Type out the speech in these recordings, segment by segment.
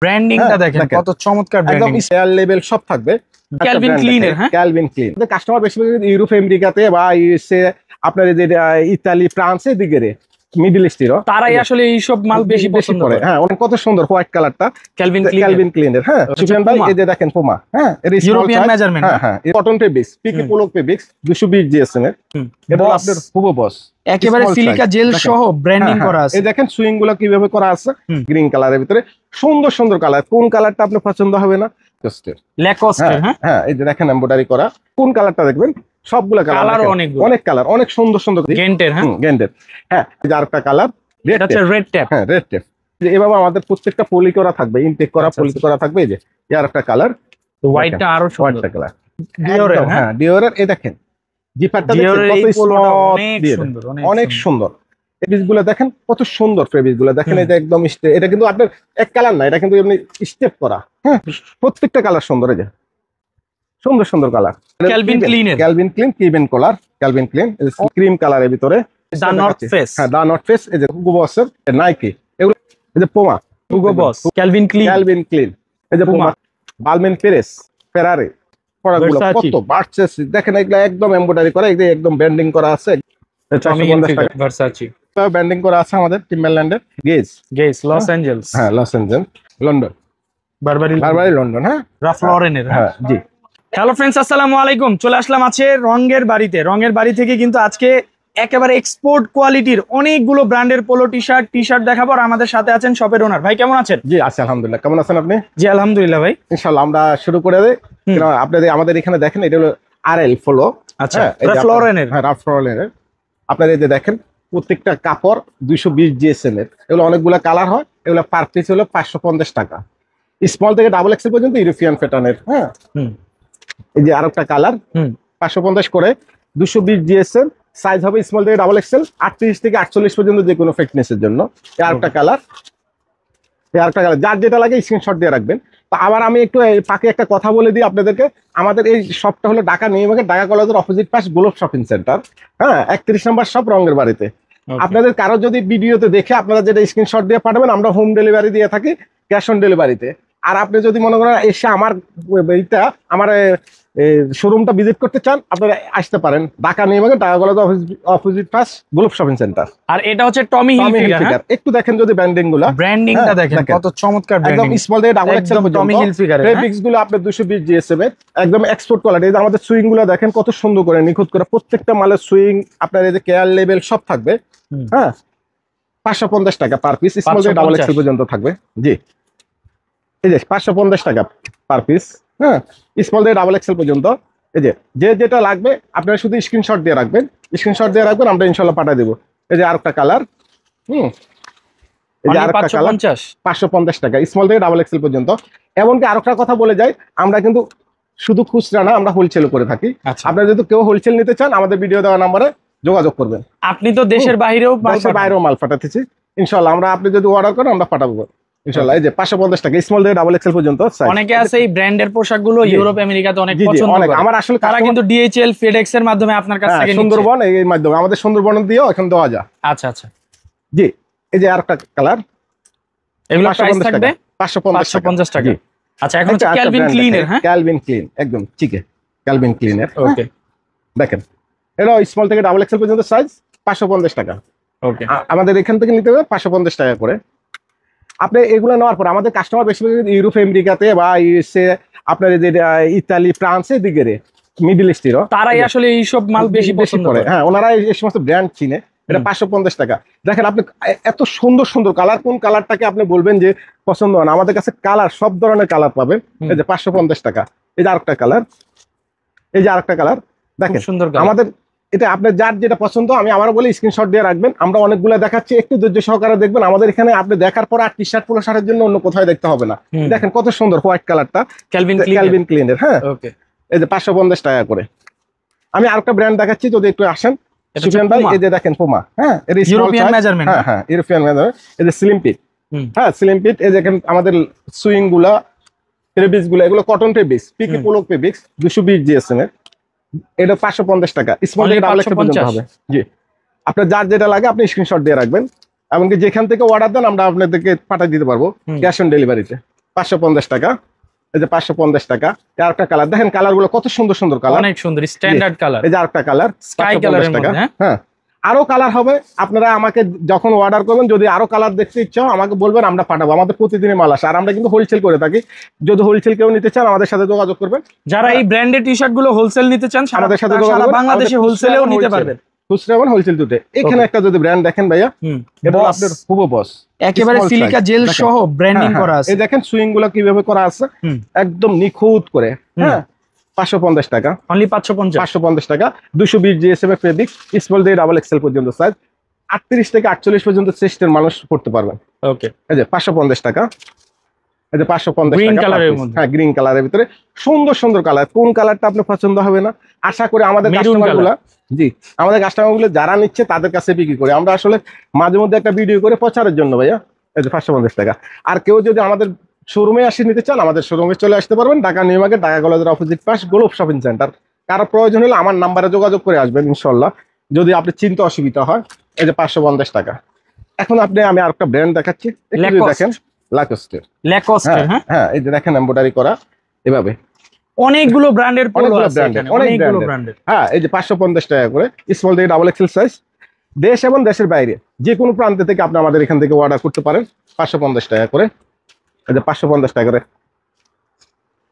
ব্র্যান্ডিংটা দেখেন কত চমৎকার ব্র্যান্ডিং, একদম এয়ার লেভেল সব থাকবে। ক্যালভিন ক্লিনের, হ্যাঁ ক্যালভিন ক্লিন। কাস্টমার বেশিরভাগ ইউরোপ আমেরিকাতে বা ইউএসএ, আপনার এদের ইতালি, ফ্রান্স এদিকে মিডল ইস্টেরও তারাই আসলে এইসব মাল বেশি পছন্দ করে। হ্যাঁ, অনেক কত সুন্দর হোয়াইট কালারটা ক্যালভিন ক্লিনের। হ্যাঁ, সুফিয়ান ভাই এই যে দেখেন পুমা, হ্যাঁ এর ইউরোপিয়ান মেজারমেন্ট, হ্যাঁ কটন ফেব্রিক্স, পিকে পোলো ফেব্রিক্স 220 জিএসএম এর। এটা আপনার হুবো বস একেবারে সিলিকা জেল সহ ব্র্যান্ডিং করা আছে। এই দেখেন সুইং গুলো কিভাবে করা আছে, গ্রিন কালারের ভিতরে সুন্দর সুন্দর কালার। কোন কালারটা আপনার পছন্দ হবে না? ল্যাকোস্টের, হ্যাঁ এই যে দেখেন এমব্রয়ডারি করা, কোন কালারটা দেখবেন? সবগুলা কালার, অনেক কালার, অনেক সুন্দর সুন্দর গেন্টের। হ্যাঁ গেন্টের, হ্যাঁ এই যে আরেকটা কালার এটা হচ্ছে রেড ট্যাপ। হ্যাঁ রেড ট্যাপ। এভাবে আমাদের প্রত্যেকটা পলি করা থাকবে, ইনটেক করা পলি করা থাকবে। এই যে এর একটা কালার, হোয়াইটটা আরো সুন্দর কালার ডিওরের। হ্যাঁ ডিওরের। এই দেখেন জিপারটা কত সুন্দর, অনেক সুন্দর। ফেব্রিকগুলো দেখেন কত সুন্দর, ফেব্রিকগুলো দেখেন। এই যে একদম এটা কিন্তু আপনার এক কালার না, এটা কিন্তু এমনি স্টেপ করা। হ্যাঁ প্রত্যেকটা কালার সুন্দর, এই যে সুন্দর সুন্দর কালার। ক্যালভিন ক্লিন কিবেন কলার, ক্যালভিন ক্লিন ক্রিম কালারের ভিতরে। দা নর্থ ফেস, হ্যাঁ দা নর্থ ফেস। এই যে হুগো বসের নাইকি, এগুলো এই যে Puma, Hugo Boss, Calvin Klein. এই যে পুমা, বালমেন পেরেস, ফেরারি পড়াগুলো কত বাড়ছে দেখেন। এগুলো একদম এমব্রয়ডারি করা, এগুলো একদম ব্যান্ডিং করা আছে। 450 টাকা ভার্সাচি ব্যান্ডিং করা আছে আমাদের টিম্বারল্যান্ডের। গেজ লস অ্যাঞ্জেলস, হ্যাঁ লস অ্যাঞ্জেলস, লন্ডন, বারবারি লন্ডন। হ্যাঁ রাফ লরেনের। হ্যাঁ জি। হ্যালো ফ্রেন্ডস, আসসালামু আলাইকুম। চলে আসলাম আছে রঙের বাড়িতে। রঙের বাড়ি থেকে কিন্তু আজকে একেবারে এক্সপোর্ট কোয়ালিটির অনেকগুলো ব্র্যান্ডের পোলো টি শার্ট দেখাবো। আর আমাদের সাথে আছেন শপের ওনার। ভাই কেমন আছেন? জি আছি আলহামদুলিল্লাহ। কেমন আছেন আপনি? জি আলহামদুলিল্লাহ ভাই। ইনশাআল্লাহ আমরা শুরু করে দেই। আপনাদের আমাদের এখানে দেখেন এটা হলো আরএল পোলো। আচ্ছা, রাফ লরেনের। হ্যাঁ রাফ লরেনের। আপনাদের এই যে দেখেন প্রত্যেকটা কাপড় 220 জিএসএম এর। এগুলো অনেকগুলো কালার হয়। এগুলো পার পিস হলো 550 টাকা, স্মল থেকে ডাবল এক্সেল পর্যন্ত ইউরোপিয়ান প্যাটার্নের। হ্যাঁ এই যে আরেকটা কালার 550 করে, 220 জিএসএম সাইজ হবে স্মল থেকে ডাবল এক্সেল 38 থেকে 48 পর্যন্ত, যে কোনো ফিটনেসের জন্য। এই আরেকটা কালার, যার যেটা লাগে স্ক্রিনশট দিয়ে রাখবেন। তো আবার আমি একটু পাকে একটা কথা বলে দিই আপনাদেরকে। আমাদের এই শপটা হলো ঢাকা নিউ মার্কেট, ঢাকা কলেজের অপোজিট পাশ, গ্লোব শপিং সেন্টার। হ্যাঁ 31 নম্বর শপ, রঙের বাড়িতে। আপনাদের কারো যদি ভিডিওতে দেখে আপনারা যেটা স্ক্রিনশট দিয়ে পাঠাবেন, আমরা হোম ডেলিভারি দিয়ে থাকি, ক্যাশ অন ডেলিভারিতে। আর আপনি যদি মনে করেন এসে আমার শোরুমটা ভিজিট করতে চান, আপনারা আসতে পারেন Dhaka new market, Dhaka college opposite পাশ, গ্লোব শপিং সেন্টার। আর এটা হচ্ছে টমি হিলফিগার। একটু দেখেন যদি ব্র্যান্ডিংটা দেখেন কত চমৎকার ব্র্যান্ডিং, একদম স্মল থেকে ডাবল এক্সেল পর্যন্ত। টমি হিলফিগার ফেব্রিক্স গুলো আপনার 220 জিএসএম এর, একদম এক্সপোর্ট কোয়ালিটি। আমাদের সুইং গুলো দেখেন কত সুন্দর করে নিখুঁত করে, প্রত্যেকটা মালের সুইং আপনার এই যে কেয়ার লেভেল সব থাকবে। হ্যাঁ 550 টাকা পার পিস, স্মল থেকে ডাবল এক্সেল পর্যন্ত থাকবে। জি এই যে 550 টাকা পার পিস। হ্যাঁ স্মল থেকে ডাবল এক্সেল পর্যন্ত। এই যে যেটা লাগবে আপনারা শুধু স্ক্রিনশট দিয়ে রাখবেন, আমরা ইনশাআল্লাহ পাঠিয়ে দেবো। এই যে আরেকটা কালার, এই যে আরেকটা কালার 550 টাকা, স্মল থেকে ডাবল এক্সেল পর্যন্ত। এমনকি আরেকটা কথা বলে যাই, আমরা কিন্তু শুধু খুচরা না, আমরা হোলসেলও করে থাকি। আপনারা যদি কেউ হোলসেল নিতে চান, আমাদের ভিডিও দেওয়া নম্বরে যোগাযোগ করবেন। আপনি তো দেশের বাইরেও মাল পাঠাতেছি ইনশাআল্লাহ। আমরা আপনি যদি অর্ডার করেন আমরা পাঠাবো ইনশাআল্লাহ। এই যে 550 টাকা, স্মল থেকে ডাবল এক্সেল পর্যন্ত। অনেকে আছে এই ব্র্যান্ডের পোশাকগুলো ইউরোপ আমেরিকাতে অনেক পছন্দ করে। আমার আসলে তারা কিন্তু DHL FedEx এর মাধ্যমে আপনার কাছ থেকে সুন্দরবন এই মাধ্যমে, আমাদের সুন্দরবন দিয়েও এখন দেওয়া যায়। আচ্ছা আচ্ছা জি এই যে আরেকটা কালার, এগুলো প্রাইস থাকবে 550 টাকা। আচ্ছা এখন হচ্ছে ক্যালভিন ক্লিনের। হ্যাঁ ক্যালভিন ক্লিন, একদম চিকে ক্যালভিন ক্লিনের। ওকে দেখেন এটা স্মল থেকে ডাবল এক্সেল পর্যন্ত সাইজ, 550 টাকা। ওকে আমাদের এখান থেকে নিতে হবে 550 টাকা করে। আপনি এগুলো নেওয়ার পর আমাদের কাস্টমার বেশিরভাগ ইউরোপ আমেরিকাতে বা ইউএসএ, আপনার যে ইতালি, ফ্রান্স এদিকে মিডল ইস্টেরও তারাই আসলে এইসব মাল বেশি পছন্দ করে। হ্যাঁ ওনারা এই সমস্ত ব্র্যান্ড চিনে। এটা 550 টাকা। দেখেন আপনি এত সুন্দর সুন্দর কালার, কোন কালারটাকে আপনি বলবেন যে পছন্দ হয় না, আমাদের কাছে কালার সব ধরনের কালার পাবেন। এই যে 550 টাকা। এই যে আরেকটা কালার, দেখেন সুন্দর আমাদের। এটা আপনার যার যেটা পছন্দ, আমি আবার বলি স্ক্রিনশট দিয়ে রাখবেন। আমরা অনেকগুলো দেখাচ্ছি, একটু ধৈর্য সহকারে দেখবেন। আমাদের এখানে আপনি দেখার পর আর টি শার্ট পোলো শার্টের জন্য অন্য কোথাও দেখতে হবে না। দেখেন কত সুন্দর হোয়াইট কালারটা, ক্যালভিন ক্লিনের। হ্যাঁ এই যে 550 টাকা করে। আমি আরেকটা ব্র্যান্ড দেখাচ্ছি, যদি একটু আসেন সুফিয়ান ভাই। এই যে দেখেন পুমা, হ্যাঁ ইউরোপিয়ান মেজারমেন্ট। হ্যাঁ ইউরোপিয়ান মেজারমেন্ট। এই যে স্লিম পিট, হ্যাঁ স্লিম পিট। এই দেখেন আমাদের সুইং গুলা, ফেব্রিক্স গুলা, এগুলো কটন ফেব্রিক্স, পিকে পোলো ফেব্রিক্স 220 জিএসএম এর। এটা 550 টাকা, স্মল থেকে ডাবল এক্সেল পর্যন্ত হবে। জি আপনার যার যেটা লাগে আপনি স্ক্রিনশট দিয়ে রাখবেন। এমনকি যেখান থেকে অর্ডার দেন আমরা আপনাদেরকে পাঠিয়ে দিতে পারবো ক্যাশ অন ডেলিভারিতে। 550 টাকা। এই যে 550 টাকা। আর একটা কালার দেখেন, কালার গুলো কত সুন্দর সুন্দর কালার, অনেক সুন্দর স্ট্যান্ডার্ড কালার। এই যে আরেকটা কালার স্কাই 550 কালারের টাকা। মধ্যে। হ্যাঁ, আরো কালার হবে। আপনারা আমাকে যখন অর্ডার করবেন, যদি আরো কালার দেখতে ইচ্ছা হয় আমাকে বলবেন, আমরা পাঠাবো। আমাদের প্রতিদিনই মাল আসে, আর আমরা কিন্তু হোলসেল করে থাকি। যদি হোলসেল কেউ নিতে চান আমাদের সাথে যোগাযোগ করবেন। যারা এই ব্র্যান্ডেড টি শার্ট গুলো হোলসেল নিতে চান আমাদের সাথে যোগাযোগ সারা করবেন। বাংলাদেশে আমাদের হোলসেলেও খুচরা নিতে এবং পারবেন। খুচরা এবং হোলসেল দুটো। এখানে একটা যদি ব্র্যান্ড দেখেন ভাইয়া, এটা হলো আপনার হুবো বস, একেবারে small সিলিকা size। জেল দেখেন। সহ ব্র্যান্ডিং হ্যাঁ, করা হ্যাঁ। আছে। এই দেখেন সুইং গুলো কিভাবে করা আছে, একদম নিখুঁত করে। হ্যাঁ, 550 টাকা। অনলি 550। 550 টাকা। 220 জিএসএম এর ফেব্রিক, স্মল থেকে ডাবল এক্সেল পর্যন্ত সাইজ, 38 থেকে 48 পর্যন্ত চেস্টের মানুষ পড়তে পারবেন। ওকে, এই যে 550 টাকা। এই যে 550 গ্রিন টাকা কালারের per piece। মধ্যে। হ্যাঁ, গ্রিন কালারের ভিতরে সুন্দর সুন্দর কালার। কোন কালারটা আপনার পছন্দ হবে না, আশা করি আমাদের Maroon কাস্টমার color। গুলা, জি, আমাদের কাস্টমার গুলো যারা নিচ্ছে তাদের কাছে বিক্রি করে। আমরা আসলে মাঝে মধ্যে একটা ভিডিও করে প্রচারের জন্য ভাইয়া। এই যে 550 টাকা। আর কেউ যদি আমাদের শোরুমে আসে নিতে চান, আমাদের শোরুমে চলে আসতে পারবেন। ঢাকা নিউ মার্কেট, ঢাকা কলেজের অপোজিট পাশ, গোলপ শপিং সেন্টার। কারো প্রয়োজন হলে আমার নাম্বারে যোগাযোগ করে আসবেন ইনশাল্লাহ, যদি আপনি চিনতে অসুবিধা হয়। এই যে 550 টাকা। এখন আমি আরেকটা ব্র্যান্ড দেখাচ্ছি, একটু যদি Lacoste। দেখেন, লাকোস্টের। ল্যাকস্টের। হ্যাঁ, হ্যাঁ, এই যে দেখেন এমব্রয়ডারি করা এভাবে, অনেকগুলো ব্র্যান্ডের পোলো অনেকগুলো আছে ব্র্যান্ডের, এখানে, অনেক অনেকগুলো ব্র্যান্ডের। ব্র্যান্ডের। হ্যাঁ, এই যে 550 টাকা করে, স্মল থেকে ডাবল এক্সেল সাইজ। দেশ এবং দেশের বাইরে যে কোনো প্রান্ত থেকে আপনি আমাদের এখান থেকে অর্ডার করতে পারেন। 550 টাকা করে। এই যে 550 টাকা করে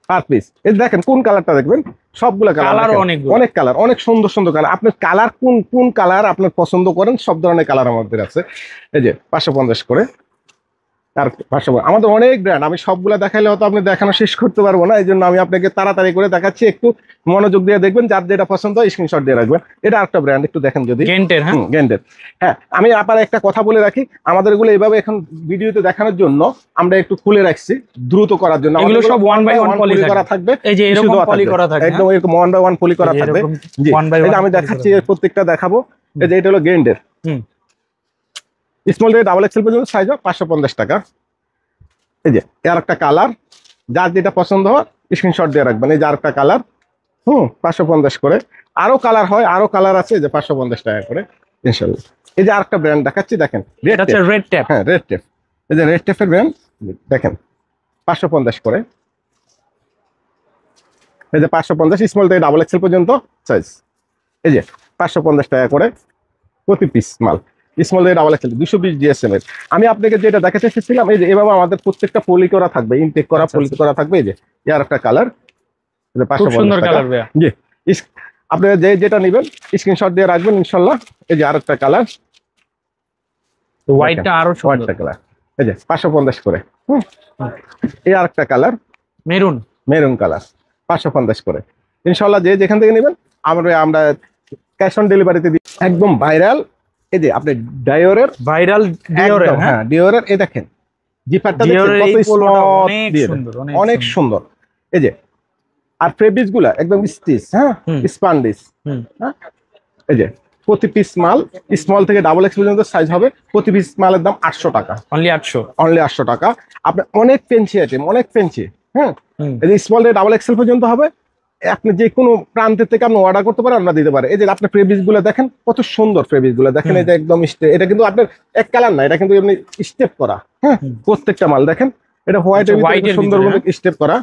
পার পিস। এই যে দেখেন কোন কালারটা দেখবেন, সবগুলো Colour কালার, অনেকগুলো। অনেক কালার, অনেক সুন্দর সুন্দর কালার। আপনার কালার কোন কালার আপনার পছন্দ করেন, সব ধরনের কালার আমাদের আছে। এই যে 550 করে। আর 550 আমাদের অনেক ব্র্যান্ড, আমি সবগুলা দেখাইলে হয়তো আপনি দেখানো শেষ করতে পারবো না। এই জন্য আমি আপনাকে তাড়াতাড়ি করে দেখাচ্ছি, একটু মনোযোগ দিয়ে দেখবেন। যার যেটা পছন্দ হয় স্ক্রিনশট দিয়ে রাখবেন। এটা একটা ব্র্যান্ড, একটু দেখেন যদি। গেন্টের। হ্যাঁ, গেন্ডের। হ্যাঁ, আমি আবার একটা কথা বলে রাখি, আমাদের এগুলো এইভাবে এখন ভিডিওতে দেখানোর জন্য আমরা একটু খুলে রাখছি, দ্রুত করার জন্য। এগুলো আমাদের সব 1 by 1 পলি করা থাকবে। এই যে কিছু এরকম দেওয়া পলি থাকবে। করা থাকে। একদম এরকম 1 by 1 পলি করা থাকবে। জি, 1 by এই 1 যে আমি দেখাচ্ছি, প্রত্যেকটা দেখাবো। এই যে এটা হলো গেন্ডের, স্মল থেকে ডাবল এক্সেল পর্যন্ত সাইজ 550 টাকা। এই যে এর একটা কালার, যার যেটা পছন্দ হয় স্ক্রিনশট দিয়ে রাখবেন। এই যে আরেকটা কালার, 550 করে। আরো কালার হয়, আরো কালার আছে। এই যে 550 টাকা করে ইনশাআল্লাহ। এই যে আরেকটা ব্র্যান্ড দেখাচ্ছি, দেখেন এটা হচ্ছে রেড ট্যাপ। হ্যাঁ, রেড টেপ। এই যে রেড টেপের ব্র্যান্ড দেখেন, 550 করে। এই যে 550, স্মল থেকে ডাবল এক্সেল পর্যন্ত সাইজ। এই যে 550 টাকা করে প্রতি পিস মাল, স্মল থেকে ডাবল এক্সেল, 220 জিএসএম এর। আমি আপনাকে যেটা দেখাতে এসেছিলাম, এই যে এভাবে আমাদের প্রত্যেকটা পলি করা থাকবে, ইনটেক করা, পলি করা থাকবে। এই যে এর একটা কালার, এই যে খুব 550 সুন্দর টাকা। কালার ভাইয়া। জি, আপনারা যেটা নেবেন স্ক্রিনশট দিয়ে রাখবেন ইনশাল্লাহ। এই যে আরেকটা কালার, হোয়াইটটা আরো সুন্দর। হোয়াইটটা কালার। এই যে 550 করে। এই আরেকটা কালার, মেরুন। মেরুন কালার, 550 করে। ইনশাল্লাহ যে যেখান থেকে নেবেন আমরা ক্যাশ অন ডেলিভারিতে দিই। একদম ভাইরাল। এই যে আপনি ডায়োরের, ভাইরাল ডিওরের। একদম, হ্যাঁ, ডিওরের। এই দেখেন জিপারটা দেখেন ডিওরের কত এই পোলোটা স্মুথ অনেক দিয়ে সুন্দর, দেয়। অনেক সুন্দর। এই যে আর ফেব্রিক্স গুলা একদম স্টিচ, হ্যাঁ, স্পান্ডিস। হ্যাঁ, এই যে প্রতি পিস মাল স্মল থেকে ডাবল এক্স পর্যন্ত সাইজ হবে। প্রতি পিস মালের দাম 800 টাকা, অনলি 800। অনলি 800 টাকা। আপনি অনেক ফেন্সি আইটেম, অনেক ফেন্সি। হ্যাঁ, এই যে স্মল থেকে ডাবল এক্সেল পর্যন্ত হবে। আপনি যে কোনো প্রান্তের থেকে আপনি অর্ডার করতে পারেন, আমরা দিতে পারি। এই যে আপনার ফেব্রিক্স গুলো দেখেন কত সুন্দর, ফেব্রিক্স গুলো দেখেন। এই যে একদম এটা কিন্তু আপনার এক কালার না, এটা কিন্তু এমনি স্টেপ করা। হ্যাঁ, প্রত্যেকটা মাল দেখেন, এটা হোয়াইটের ভিতরে সুন্দর স্টেপ করা।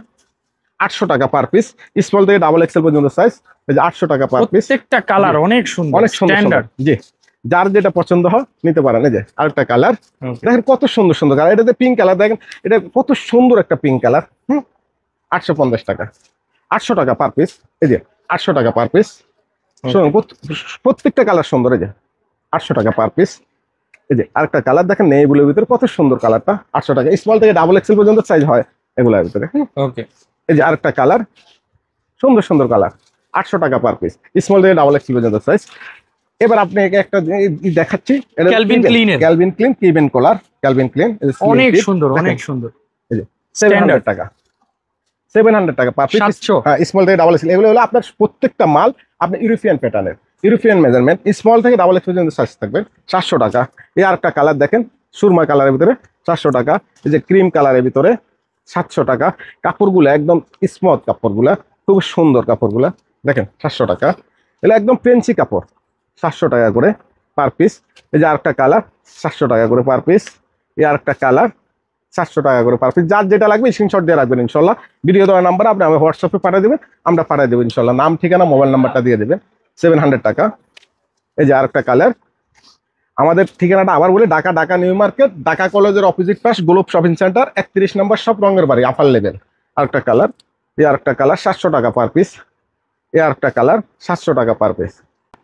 800 টাকা পার পিস, স্মল থেকে ডাবল এক্সেল পর্যন্ত সাইজ। এই যে 800 টাকা পার পিস। প্রত্যেকটা কালার অনেক সুন্দর, অনেক সুন্দর স্ট্যান্ডার্ড। জি, যার যেটা পছন্দ হয় নিতে পারেন। এই যে আরেকটা কালার দেখেন, কত সুন্দর সুন্দর কালার। এটাতে পিঙ্ক কালার দেখেন, এটা কত সুন্দর একটা পিঙ্ক কালার। 850 টাকা, 800 টাকা পার পিস। এই যে 800 টাকা পার পিস। প্রত্যেকটা কালার সুন্দর। এই যে 800 টাকা পার পিস। এই যে আরেকটা কালার দেখেন, নেইগুলোর ভিতরে কত সুন্দর কালারটা। 800 টাকা, স্মল থেকে ডাবল এক্সেল পর্যন্ত সাইজ হয় এগুলোর ভিতরে। ওকে, এই যে আরেকটা কালার, সুন্দর সুন্দর কালার, 800 টাকা পার পিস, স্মল থেকে ডাবল এক্সেল পর্যন্ত সাইজ। এবার আপনাকে একটা দেখাচ্ছি, ক্যালভিন ক্লিনের, ক্যালভিন ক্লিন কিবেন কলার, ক্যালভিন ক্লিন অনেক সুন্দর, অনেক সুন্দর। এই যে 700 টাকা, 700 টাকা পার পিস। 700। হ্যাঁ, স্মল থেকে ডাবল এক্সেল। এগুলো হলো আপনার প্রত্যেকটা মাল আপনার ইউরোপিয়ান প্যাটার্নের, ইউরোপিয়ান মেজারমেন্ট। স্মল থেকে ডাবল এক্স পর্যন্ত সাইজ থাকবে। 700 টাকা। এই আরেকটা কালার দেখেন, সুরমা কালারের ভিতরে 700 টাকা। এই যে ক্রিম কালারের ভিতরে 700 টাকা। কাপড়গুলো একদম স্মুথ, কাপড়গুলা খুব সুন্দর, কাপড়গুলা দেখেন 700 টাকা। এগুলো একদম পেন্সি কাপড়, 700 টাকা করে পার পিস। এই যে আরেকটা কালার, 700 টাকা করে পার পিস। এই আরেকটা কালার, 700 টাকা করে পার পিস। যার যেটা লাগবে স্ক্রিনশট দিয়ে রাখবেন ইনশাল্লাহ। ভিডিও দেওয়ার নাম্বার আপনি আমার হোয়াটসঅ্যাপে পাঠিয়ে দেবেন, আমরা পাঠিয়ে দেবো ইনশাল্লাহ। নাম ঠিকানা মোবাইল নাম্বারটা দিয়ে দেবেন। 700 টাকা। এই যে আরেকটা কালার। আমাদের ঠিকানাটা আবার বলি, ঢাকা নিউ মার্কেট, ঢাকা কলেজের অপোজিট পাশ, Globe shopping centre, 31 number shop, রঙের বাড়ি, আপার লেভেল। আরেকটা কালার, এই আরেকটা কালার 700 টাকা পার পিস। এই আরেকটা কালার 700 টাকা পার পিস।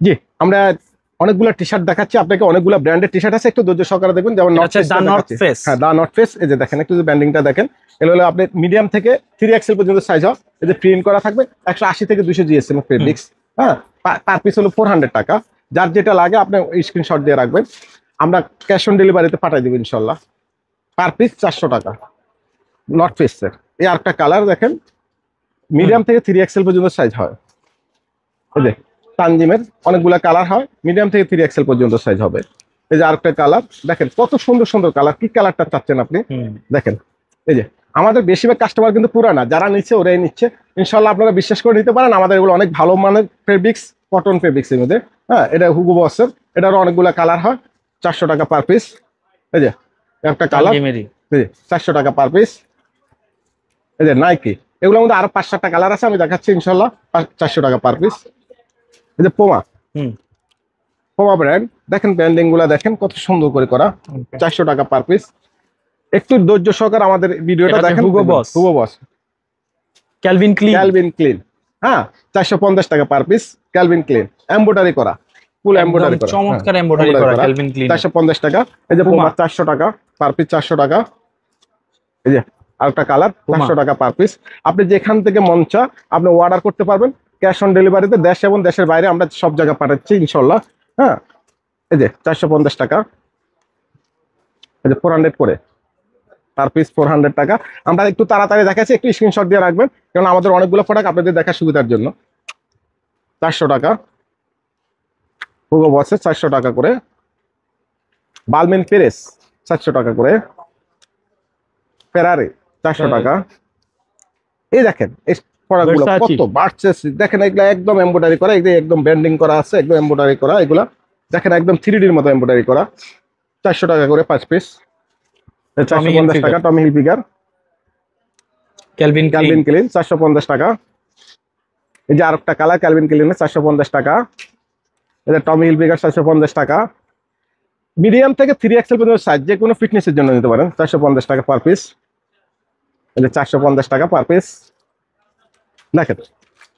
জি, আমরা অনেকগুলো টি শার্ট দেখাচ্ছি আপনাকে, অনেকগুলো ব্র্যান্ডের টি শার্ট আছে, একটু ধৈর্য সহকারে দেখবেন। যেমন হ্যাঁ, দা নর্থ ফেস। এই যে দেখেন একটু ব্র্যান্ডিংটা দেখেন। এগুলো হলো আপনি মিডিয়াম থেকে 3XL পর্যন্ত সাইজ হয়। এই যে প্রিন্ট করা থাকবে, 180 থেকে 200 GSM ফেব্রিক্স। হ্যাঁ, পার পিস হলো 400 টাকা। যার যেটা লাগে আপনি স্ক্রিনশট দিয়ে রাখবেন, আমরা ক্যাশ অন ডেলিভারিতে পাঠিয়ে দেবো ইনশাল্লাহ। পার পিস 400 টাকা নর্থ ফেসের। এই আরেকটা কালার দেখেন, মিডিয়াম থেকে 3XL পর্যন্ত সাইজ হয়। এই যে তানজিমের অনেকগুলা কালার হয়, মিডিয়াম থেকে 3XL পর্যন্ত সাইজ হবে। এই যে আরেকটা কালার দেখেন, কত সুন্দর সুন্দর কালার। কি কালারটা চাচ্ছেন আপনি দেখেন। এই যে আমাদের বেশিরভাগ কাস্টমার কিন্তু পুরানা, যারা নিচ্ছে ওরাই নিচ্ছে। ইনশাল্লাহ আপনারা বিশ্বাস করে নিতে পারেন, আমাদের এগুলো অনেক ভালো মানের ফেব্রিক্স, কটন ফেব্রিক্স এর মধ্যে। হ্যাঁ, এটা হুগো বসের, এটারও অনেকগুলা কালার হয়। 400 টাকা পার পিস। এই যে একটা কালার 400 টাকা পার পিস। এই যে নাইকি, এগুলোর মধ্যে আরো 5-7টা কালার আছে, আমি দেখাচ্ছি ইনশাল্লাহ। 400 টাকা পার পিস। এই যে পোমা ব্র্যান্ড, দেখেন ব্র্যান্ডিং গুলা দেখেন কত সুন্দর করে করা। 400 টাকা পার পিস। একটু ধৈর্য সহকারে আমাদের ভিডিওটা দেখেন। Hugo Boss Calvin Klein. হ্যাঁ, 450 টাকা per piece. Calvin Klein, embroidery করা, ফুল এমব্রয়ডারি করা, চমৎকার এমব্রয়ডারি করা ক্যালভিন ক্লিন। 450 টাকা। এই যে পোমা 400 টাকা পার পিস। 400 টাকা। এই যে আরেকটা কালার 400 টাকা পার পিস। আপনি যেখান থেকে মন চা আপনি অর্ডার করতে পারবেন ক্যাশ অন ডেলিভারিতে। দেশ এবং দেশের বাইরে আমরা সব জায়গায় পাঠাচ্ছি ইনশাল্লাহ। হ্যাঁ, এই যে 450 টাকা। এই যে 400 করে পার পিস, 400 টাকা। আমরা একটু তাড়াতাড়ি দেখাচ্ছি, একটু স্ক্রিনশট দিয়ে রাখবেন, কারণ আমাদের অনেকগুলো প্রোডাক্ট আপনাদের দেখার সুবিধার জন্য। 400 টাকা হুগো বসে, 400 টাকা করে। বালমিন পেরেস 400 টাকা করে। ফেরারি 400 টাকা। এই দেখেন এই প্রোডাক্টগুলো কত বাড়ছে দেখেন। এগুলো একদম এমব্রয়ডারি করা, এগুলো একদম ব্যান্ডিং করা আছে, একদম এমব্রয়ডারি করা। এগুলা দেখেন একদম 3Dর মতো এমব্রয়ডারি করা। 400 টাকা করে 5 পিস। 450 টাকা টমি হিলফিগার ক্যালভিন ক্লিন 450 টাকা। এই যে আরেকটা কালার ক্যালভিন ক্লিনের 450 টাকা। এই যে টমি হিলফিগার 450 টাকা। মিডিয়াম থেকে 3XL পর্যন্ত সাইজ, যে কোনো ফিটনেসের জন্য নিতে পারেন। 450 টাকা পার পিস। এই যে 450 টাকা পার পিস। দেখেন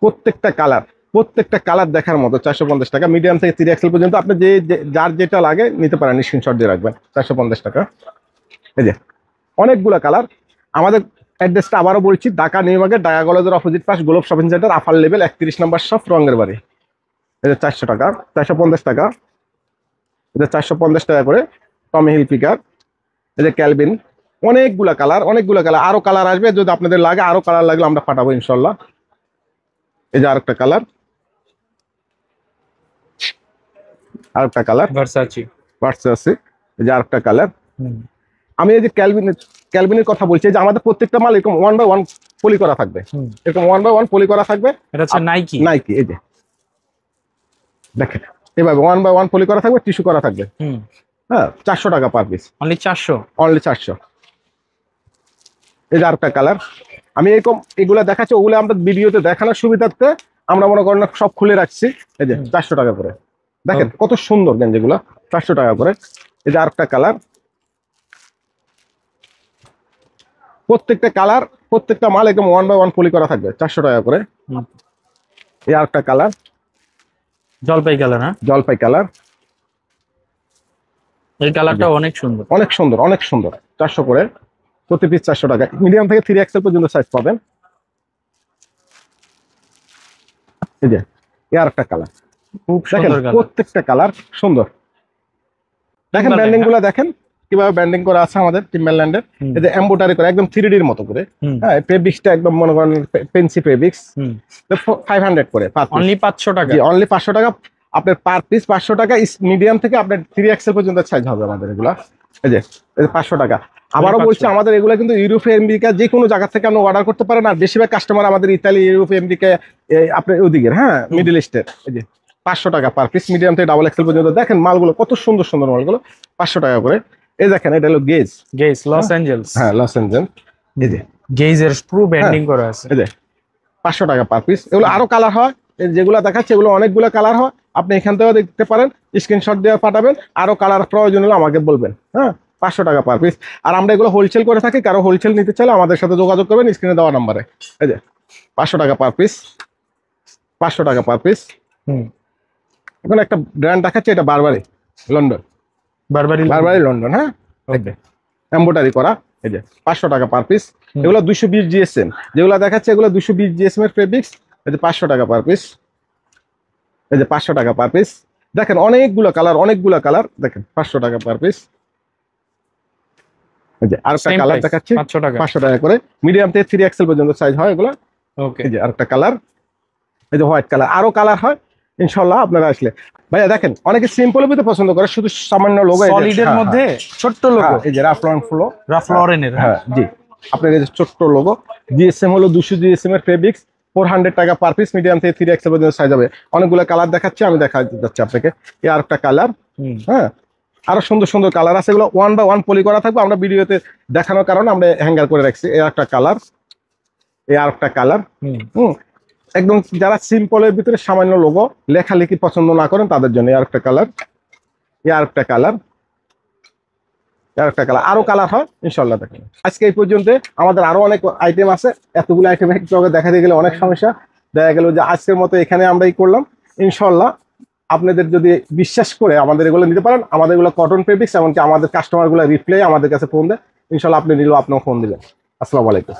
প্রত্যেকটা কালার দেখার মতো। 450 টাকা। মিডিয়াম থেকে 3XL পর্যন্ত আপনি যার যেটা লাগে নিতে পারেন, স্ক্রিনশট দিয়ে রাখবেন। 450 টাকা। এই যে অনেকগুলো কালার। আমাদের অ্যাড্রেসটা আবারও বলছি, ঢাকা নিউ মার্কেট, ঢাকা কলেজের অপোজিট পাশ, Globe shopping centre, upper level, 31 number shop, রঙের বাড়ি। এই যে 400 টাকা 450 টাকা। এই যে 450 টাকা করে টমি হিলফিগার। এই যে ক্যালভিন, অনেকগুলা কালার। আরো কালার আসবে, যদি আপনাদের লাগে আরো কালার লাগলে আমরা পাঠাবো ইনশাল্লাহ। এই যে আরেকটা কালার, ভার্সাচি। এই যে আরেকটা কালার। আমি এই যে ক্যালভিনের কথা বলছি, যে আমাদের প্রত্যেকটা মাল এরকম 1/1 পলি করা থাকবে। এরকম 1/1 পলি করা থাকবে। এটা হচ্ছে নাইকি। এই যে দেখেন এভাবে 1/1 পলি করা থাকবে, টিস্যু করা থাকবে। হ্যাঁ, 400 টাকা পার পিস। অনলি 400। এই যে আরেকটা কালার। আমি এরকম এগুলা দেখাচ্ছি, ওগুলো আমরা ভিডিওতে দেখানোর সুবিধার্থে আমরা মনে করেন সব খুলে রাখছি। এই যে 400 টাকা করে। দেখেন কত সুন্দর গেঞ্জিগুলা, 400 টাকা করে। এই যে আরেকটা কালার। প্রত্যেকটা মাল একদম 1/1 পলি করা থাকবে, 400 টাকা করে। এই আরেকটা কালার, জলপাই কালার। হ্যাঁ, জলপাই কালার। এই কালারটা অনেক সুন্দর। 400 করে প্রতি পিস। 400 টাকা। মিডিয়াম থেকে 3XL পর্যন্ত সাইজ পাবেন। এই যে আরেকটা কালার, খুব সুন্দর কালার। প্রত্যেকটা কালার সুন্দর। দেখেন ব্র্যান্ডিং গুলা দেখেন কিভাবে ব্র্যান্ডিং করা আছে আমাদের টিম্বারল্যান্ডের। এই যে এমব্রয়ডারি করা একদম 3Dর মতো করে। হ্যাঁ, ফেব্রিক্সটা একদম মনে করেন পেন্সি ফেব্রিক্স। 500 করে। অনলি 500 টাকা। অনলি 500 টাকা আপনার পার পিস। 500 টাকা। মিডিয়াম থেকে আপনার 3XL পর্যন্ত সাইজ হবে আমাদের এগুলা। এই যে 500 টাকা। আবারও বলছি, আমাদের এগুলা কিন্তু ইউরোপ, আমেরিকা, যে কোনো জায়গা থেকে আপনি অর্ডার করতে পারেন। আর বেশিরভাগ কাস্টমার আমাদের ইতালি, ইউরোপ, আমেরিকা, আপনার ওদিকের, হ্যাঁ, মিডল ইস্টের। এই যে 500 টাকা পার পিস। মিডিয়াম থেকে XXL পর্যন্ত। দেখেন মালগুলো কত সুন্দর মালগুলো, 500 টাকা করে। এই দেখেন এটা হলো গেজ। Guess Los Angeles. হ্যাঁ, লস অ্যাঞ্জেলস। এই যে গেজের পুরো ব্যান্ডিং করা আছে। এই যে 500 টাকা পার পিস। এগুলো আরো কালার হয়, যেগুলো দেখাচ্ছে এগুলো অনেকগুলো কালার হয়। আপনি এখান থেকেও দেখতে পারেন, স্ক্রিনশট দিয়ে পাঠাবেন। আরো কালার প্রয়োজন হলে আমাকে বলবেন। হ্যাঁ, 500 টাকা পার পিস। আর আমরা এগুলো হোলসেল করে থাকি, কারো হোলসেল নিতে চাইলে আমাদের সাথে যোগাযোগ করবেন স্ক্রিনে দেওয়া নাম্বারে। এই যে 500 টাকা পার পিস, 500 টাকা পার পিস। এখন একটা ব্র্যান্ড দেখাচ্ছে, এটা বারবারি লন্ডন, বারবারি লন্ডন। হ্যাঁ, এমব্রয়ডারি করা। এই যে 500 টাকা পার পিস। এগুলো 220 জিএসএম, যেগুলো দেখাচ্ছে এগুলো 220 জিএসএম এর ফেব্রিক্স। এই যে 500 টাকা পার পিস। এই যে 500 টাকা পার পিস। দেখেন অনেকগুলো কালার, দেখেন 500 টাকা পার পিস। এই যে আরেকটা কালার দেখাচ্ছি 500 টাকা করে। মিডিয়াম থেকে 3XL পর্যন্ত সাইজ হয় এগুলো। ওকে, এই যে আরেকটা কালার, এই যে হোয়াইট কালার। আরো কালার হয় ইনশাআল্লাহ আপনারা আসলে। ভাইয়া দেখেন অনেকে সিম্পল ভিতরে পছন্দ করে, শুধু সামান্য লোগো, সলিডের মধ্যে ছোট্ট লোগো। এই যে রাফ লরেনের। হ্যাঁ জি, আপনার এই যে ছোট্ট লোগো। জিএসএম হলো 200 জিএসএম এর ফেব্রিক্স, 400 টাকা পার পিস। মিডিয়াম থেকে 3XL পর্যন্ত সাইজ হবে। অনেকগুলো কালার দেখাচ্ছি, আমি দেখা যাচ্ছে আপনাকে। এই আরেকটা কালার। হ্যাঁ, আরো সুন্দর সুন্দর কালার আছে, এগুলো 1 by 1 পলি করা থাকবে। আমরা ভিডিওতে দেখানোর কারণে আমরা হ্যাঙ্গার করে রাখছি। এই একটা কালার, এই আরেকটা কালার। একদম যারা সিম্পলের ভিতরে সামান্য লোগো, লেখালেখি পছন্দ না করেন তাদের জন্য। এই আরেকটা কালার, এই আরেকটা কালার, আরেকটা কালার। আরো কালার হয় ইনশাআল্লাহ। দেখেন আজকে এই পর্যন্ত, আমাদের আরো অনেক আইটেম আছে। এতগুলো আইটেম একযোগে দেখাতে গেলে অনেক সমস্যা। দেখা গেল যে আজকের মতো এখানে আমরাই করলাম। ইনশাআল্লাহ আপনাদের যদি বিশ্বাস করে আমাদের এগুলো নিতে পারেন, আমাদের এগুলো কটন ফেব্রিক্স, এমনকি আমাদের কাস্টমার গুলো রিপ্লাই আমাদের কাছে ফোন দেয়। ইনশাআল্লাহ আপনি নিলেও আপনার ফোন দিবেন। আসসালামু আলাইকুম।